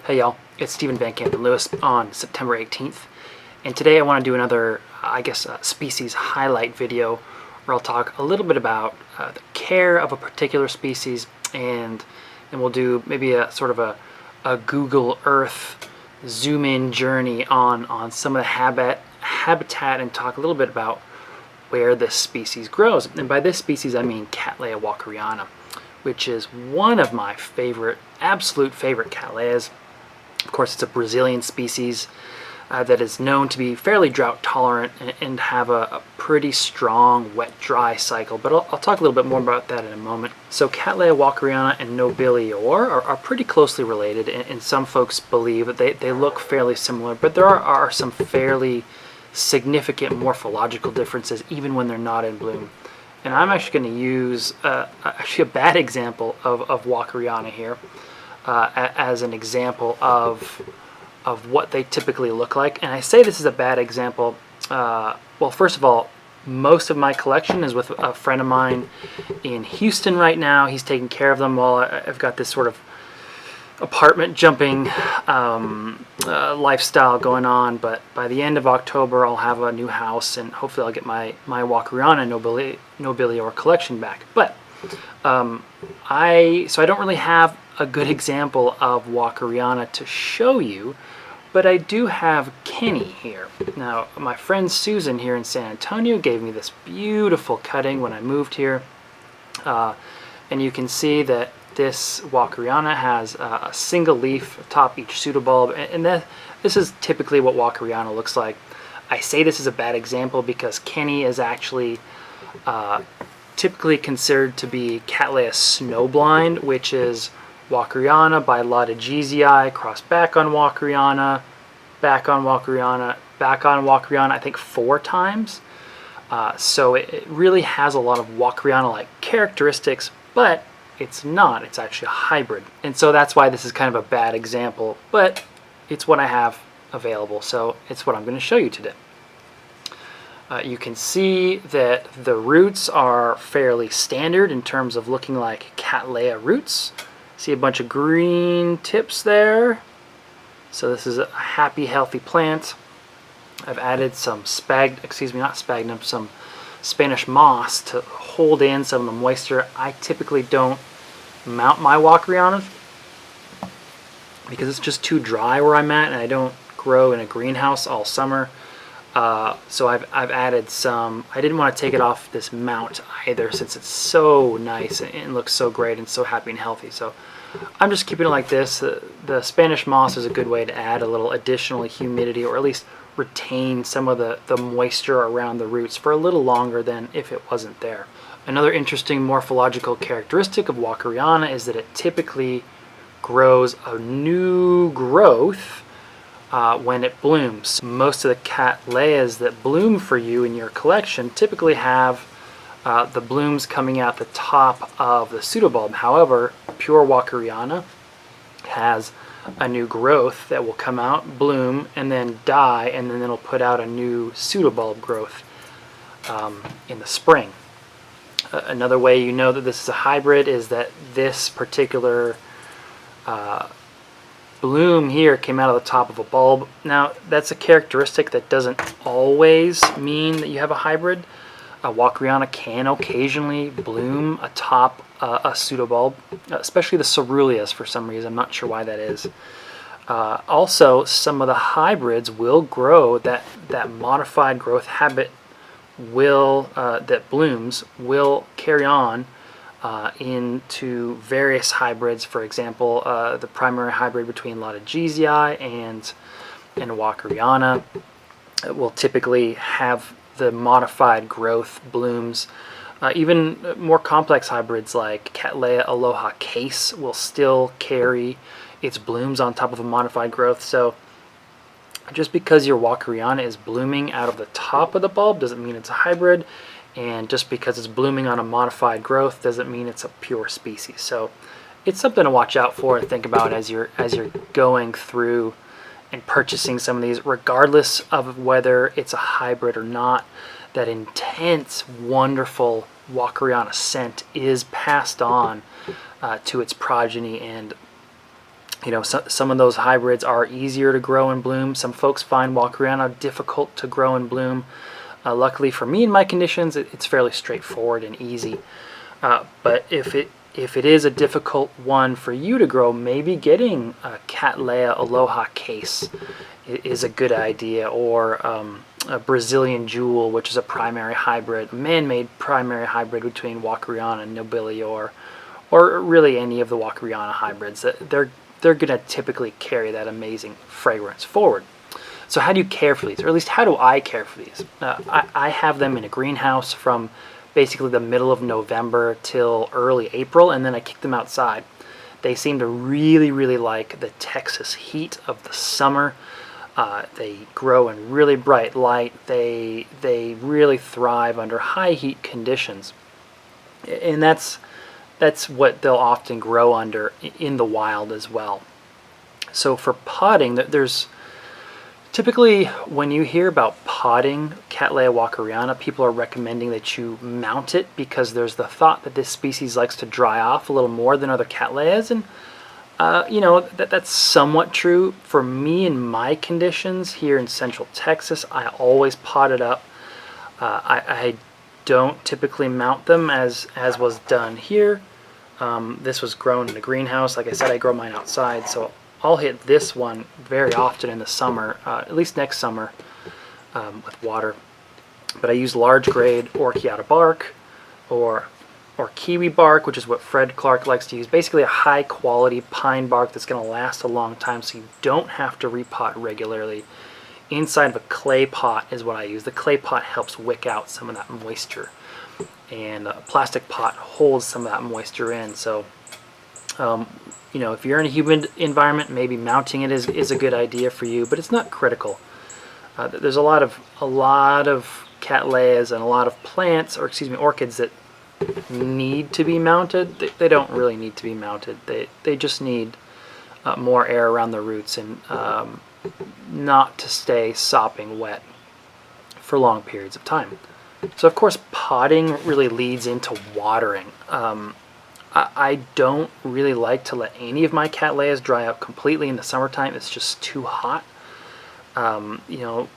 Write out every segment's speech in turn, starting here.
Hey y'all, it's Stephen Van Kampen-Lewis on September 18th, and today I want to do another, species highlight video where I'll talk a little bit about the care of a particular species, and then we'll do maybe a sort of a Google Earth zoom-in journey on some of the habitat and talk a little bit about where this species grows. And by this species I mean Cattleya walkeriana, which is one of my absolute favorite Cattleyas. Of course, it's a Brazilian species that is known to be fairly drought tolerant and have a pretty strong wet-dry cycle, but I'll talk a little bit more about that in a moment. So Cattleya walkeriana and Nobilior are pretty closely related, and some folks believe that they look fairly similar, but there are some fairly significant morphological differences even when they're not in bloom. And I'm actually going to use actually a bad example of Walkeriana here as an example of what they typically look like. And I say this is a bad example. Well, first of all, most of my collection is with a friend of mine in Houston right now. He's taking care of them while I've got this sort of apartment jumping lifestyle going on, but by the end of October I'll have a new house and hopefully I'll get my Walkeriana Nobilior collection back. But I don't really have a good example of Walkeriana to show you, but I do have Kenny here. Now, my friend Susan here in San Antonio gave me this beautiful cutting when I moved here, and you can see that this Walkeriana has a single leaf atop each pseudobulb, and this is typically what Walkeriana looks like. I say this is a bad example because Kenny is actually typically considered to be Cattleya snowblind, which is Walkeriana by Lodigezii crossed back on Walkeriana, back on Walkeriana, back on Walkeriana, I think 4 times. So it really has a lot of Walkeriana-like characteristics, but it's not. It's actually a hybrid. And so that's why this is kind of a bad example, but it's what I have available, so it's what I'm going to show you today. You can see that the roots are fairly standard in terms of looking like Cattleya roots. See a bunch of green tips there. So this is a happy, healthy plant. I've added some some Spanish moss to hold in some of the moisture. I typically don't mount my Walkerianas because it's just too dry where I'm at, and I don't grow in a greenhouse all summer. So I've added some. I didn't want to take it off this mount either, since it's so nice and looks so great and so happy and healthy. So I'm just keeping it like this. The Spanish moss is a good way to add a little additional humidity, or at least retain some of the moisture around the roots for a little longer than if it wasn't there. Another interesting morphological characteristic of Walkeriana is that it typically grows a new growth when it blooms. Most of the Cattleyas that bloom for you in your collection typically have the blooms coming out the top of the pseudobulb. However, pure Walkeriana has a new growth that will come out, bloom, and then die, and then it'll put out a new pseudobulb growth in the spring. Another way you know that this is a hybrid is that this particular bloom here came out of the top of a bulb. Now, that's a characteristic that doesn't always mean that you have a hybrid. Walkeriana can occasionally bloom atop a pseudobulb, especially the ceruleas for some reason. I'm not sure why that is. Also, some of the hybrids will grow, that modified growth habit that blooms will carry on into various hybrids. For example, the primary hybrid between Lodigezii and Walkeriana will typically have the modified growth blooms. Even more complex hybrids like Cattleya Aloha Case will still carry its blooms on top of a modified growth. So just because your Walkeriana is blooming out of the top of the bulb doesn't mean it's a hybrid, and just because it's blooming on a modified growth doesn't mean it's a pure species. So it's something to watch out for and think about as you're going through and purchasing some of these, regardless of whether it's a hybrid or not. That intense, wonderful Walkeriana scent is passed on to its progeny, and You know, some of those hybrids are easier to grow and bloom. Some folks find Walkeriana difficult to grow and bloom. Luckily for me and my conditions, it's fairly straightforward and easy. But if it is a difficult one for you to grow, maybe getting a Cattleya Aloha case is a good idea, or a Brazilian Jewel, which is a primary hybrid, a man-made primary hybrid between Walkeriana and Nobilior, or really any of the Walkeriana hybrids. They're going to typically carry that amazing fragrance forward. So how do you care for these, or at least how do I care for these? I have them in a greenhouse from basically the middle of November till early April, and then I kick them outside. They seem to really, really like the Texas heat of the summer. They grow in really bright light. They really thrive under high heat conditions, and that's what they'll often grow under in the wild as well. So for potting, there's typically, when you hear about potting Cattleya walkeriana, people are recommending that you mount it because there's the thought that this species likes to dry off a little more than other Cattleyas, and you know, that's somewhat true. For me and my conditions here in Central Texas, I always pot it up. I don't typically mount them as was done here. This was grown in a greenhouse. Like I said, I grow mine outside, so I'll hit this one very often in the summer, at least next summer, with water. But I use large grade Orchiata bark or kiwi bark, which is what Fred Clark likes to use. Basically a high quality pine bark that's going to last a long time, so you don't have to repot regularly. Inside of a clay pot is what I use. The clay pot helps wick out some of that moisture, and a plastic pot holds some of that moisture in. So you know, if you're in a humid environment, maybe mounting it is a good idea for you, but it's not critical. There's a lot of Cattleyas and a lot of plants, or excuse me, orchids that need to be mounted. They don't really need to be mounted. They just need more air around the roots, and not to stay sopping wet for long periods of time. So of course potting really leads into watering. I don't really like to let any of my Cattleyas dry out completely in the summertime. It's just too hot. You know,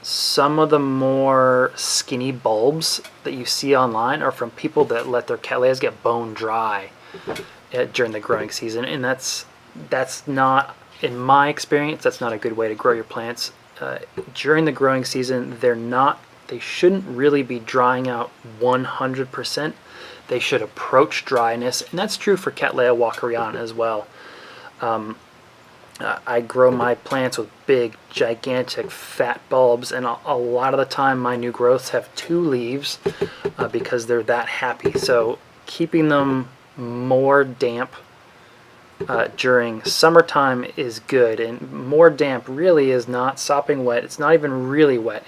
some of the more skinny bulbs that you see online are from people that let their Cattleyas get bone dry during the growing season, and that's not, in my experience, that's not a good way to grow your plants. During the growing season, they shouldn't really be drying out 100%. They should approach dryness, and that's true for Cattleya walkeriana as well. I grow my plants with big, gigantic, fat bulbs, and a lot of the time my new growths have 2 leaves because they're that happy. So keeping them more damp during summertime is good, and more damp really is not sopping wet. It's not even really wet.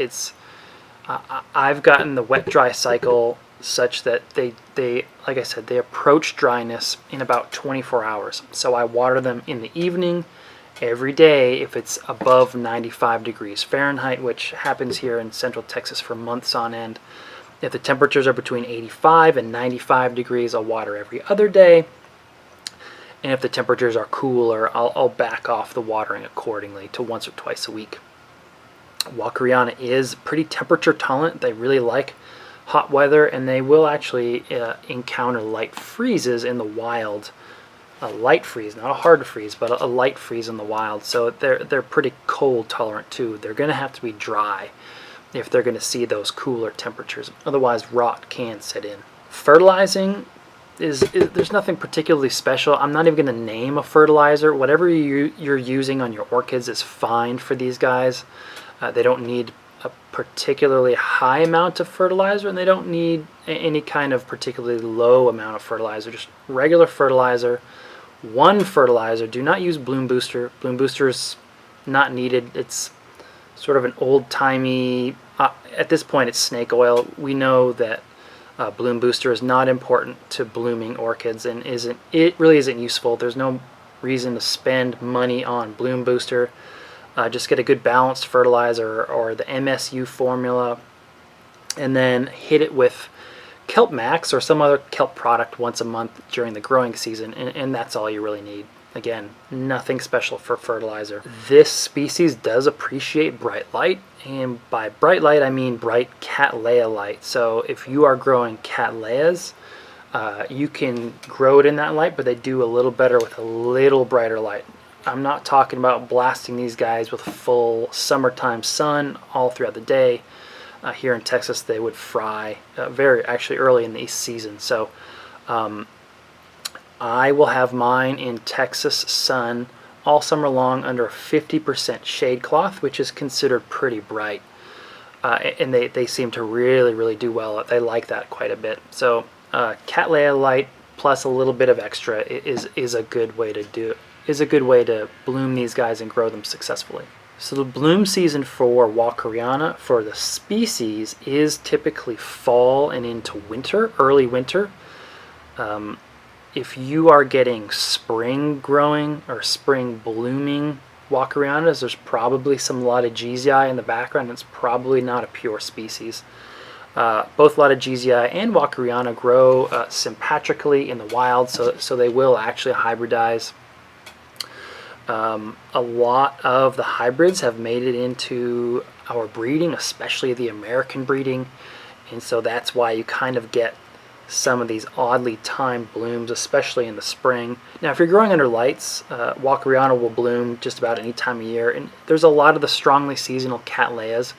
I've gotten the wet-dry cycle such that they, like I said, they approach dryness in about 24 hours. So I water them in the evening every day if it's above 95 degrees Fahrenheit, which happens here in Central Texas for months on end. If the temperatures are between 85 and 95 degrees, I'll water every other day. And if the temperatures are cooler, I'll back off the watering accordingly to once or twice a week. Walkeriana is pretty temperature tolerant. They really like hot weather, and they will actually encounter light freezes in the wild. A light freeze, not a hard freeze, but a light freeze in the wild. So they're pretty cold tolerant too. They're going to have to be dry if they're going to see those cooler temperatures. Otherwise, rot can set in. Fertilizing there's nothing particularly special. I'm not even going to name a fertilizer. Whatever you're using on your orchids is fine for these guys. They don't need a particularly high amount of fertilizer, and they don't need any kind of particularly low amount of fertilizer. Just regular fertilizer. One fertilizer. Do not use bloom booster. Bloom booster is not needed. It's sort of an old-timey, at this point it's snake oil. We know that bloom booster is not important to blooming orchids, and it really isn't useful. There's no reason to spend money on bloom booster. Just get a good balanced fertilizer or the MSU formula, and then hit it with Kelp Max or some other kelp product once a month during the growing season, and that's all you really need. Again, nothing special for fertilizer. This species does appreciate bright light, and by bright light I mean bright Cattleya light. So if you are growing Cattleyas, you can grow it in that light, but they do a little better with a little brighter light. I'm not talking about blasting these guys with full summertime sun all throughout the day. Here in Texas, they would fry actually early in the season. So I will have mine in Texas sun all summer long under a 50% shade cloth, which is considered pretty bright. And they seem to really do well. They like that quite a bit. So Cattleya light plus a little bit of extra is a good way to do it. Is a good way to bloom these guys and grow them successfully. So the bloom season for Walkeriana for the species is typically fall and into winter, early winter. If you are getting spring growing or spring blooming Walkerianas, there's probably some Lotogesii in the background. It's probably not a pure species. Both Lotogesii and Walkeriana grow sympatrically in the wild, so they will actually hybridize. A lot of the hybrids have made it into our breeding, especially the American breeding, and so that's why you kind of get some of these oddly timed blooms, especially in the spring. Now, if you're growing under lights, Walkeriana will bloom just about any time of year, and there's a lot of the strongly seasonal Cattleyas,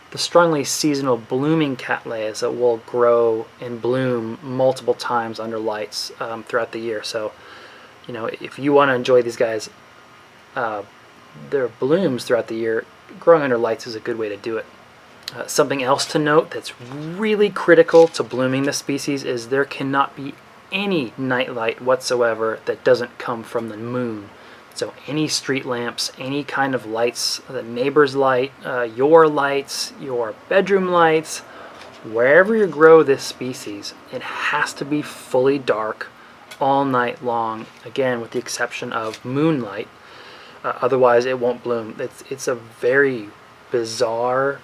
the strongly seasonal blooming Cattleyas that will grow and bloom multiple times under lights throughout the year. So, you know, if you want to enjoy these guys, their blooms throughout the year, growing under lights is a good way to do it. Something else to note that's really critical to blooming this species is there cannot be any night light whatsoever that doesn't come from the moon. So any street lamps, any kind of lights, the neighbor's light, your bedroom lights, wherever you grow this species, it has to be fully dark all night long, again with the exception of moonlight. Otherwise it won't bloom. It's a very bizarre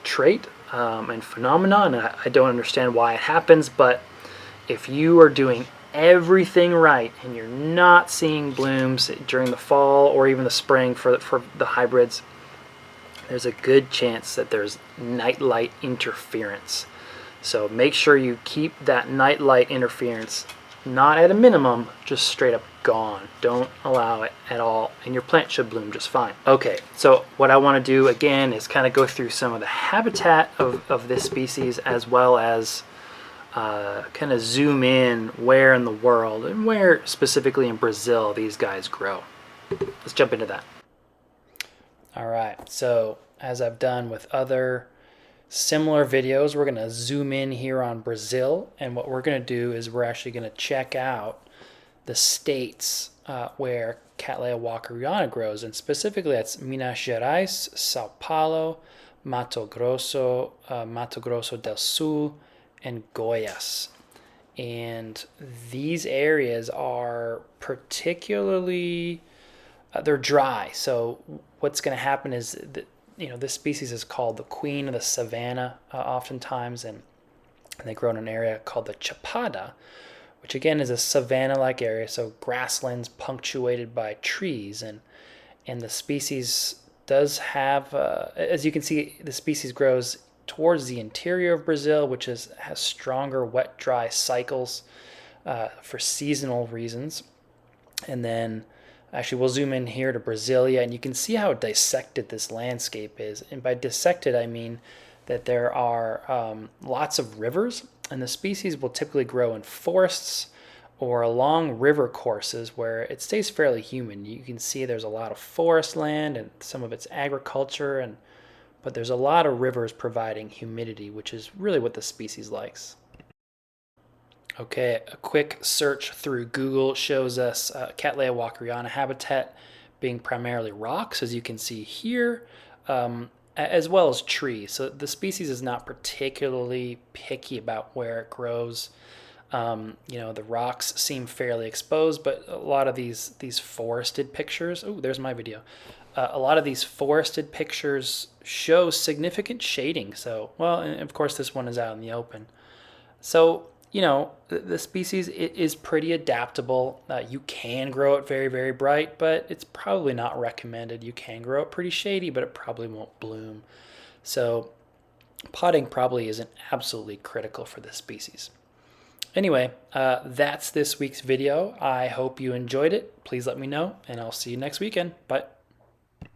trait and phenomenon, and I don't understand why it happens, but if you are doing everything right and you're not seeing blooms during the fall or even the spring for the hybrids, there's a good chance that there's night light interference. So make sure you keep that night light interference not at a minimum, just straight up gone. Don't allow it at all, and your plant should bloom just fine. Okay, so what I want to do again is kind of go through some of the habitat of this species, as well as kind of zoom in where in the world and where specifically in Brazil these guys grow. Let's jump into that. All right, so as I've done with other similar videos, we're going to zoom in here on Brazil, and what we're going to do is we're actually going to check out the states where Cattleya walkeriana grows, and specifically that's Minas Gerais, Sao Paulo, Mato Grosso del Sul, and Goiás. And these areas are particularly they're dry. So what's going to happen is that, you know, this species is called the queen of the savanna oftentimes, and they grow in an area called the Chapada, which again is a savanna-like area, so grasslands punctuated by trees, and the species does have, as you can see, the species grows towards the interior of Brazil, which has stronger wet-dry cycles for seasonal reasons. And then actually we'll zoom in here to Brasilia, and you can see how dissected this landscape is. And by dissected, I mean that there are lots of rivers, and the species will typically grow in forests or along river courses where it stays fairly humid. You can see there's a lot of forest land and some of it's agriculture, but there's a lot of rivers providing humidity, which is really what the species likes. Okay, a quick search through Google shows us Cattleya walkeriana habitat being primarily rocks, as you can see here, as well as trees. So the species is not particularly picky about where it grows. You know, the rocks seem fairly exposed, but a lot of these forested pictures, oh, there's my video. A lot of these forested pictures show significant shading. So, well, and of course this one is out in the open. So you know, the species is pretty adaptable. You can grow it very, very bright, but it's probably not recommended. You can grow it pretty shady, but it probably won't bloom. So potting probably isn't absolutely critical for this species. Anyway, that's this week's video. I hope you enjoyed it. Please let me know, and I'll see you next weekend. Bye.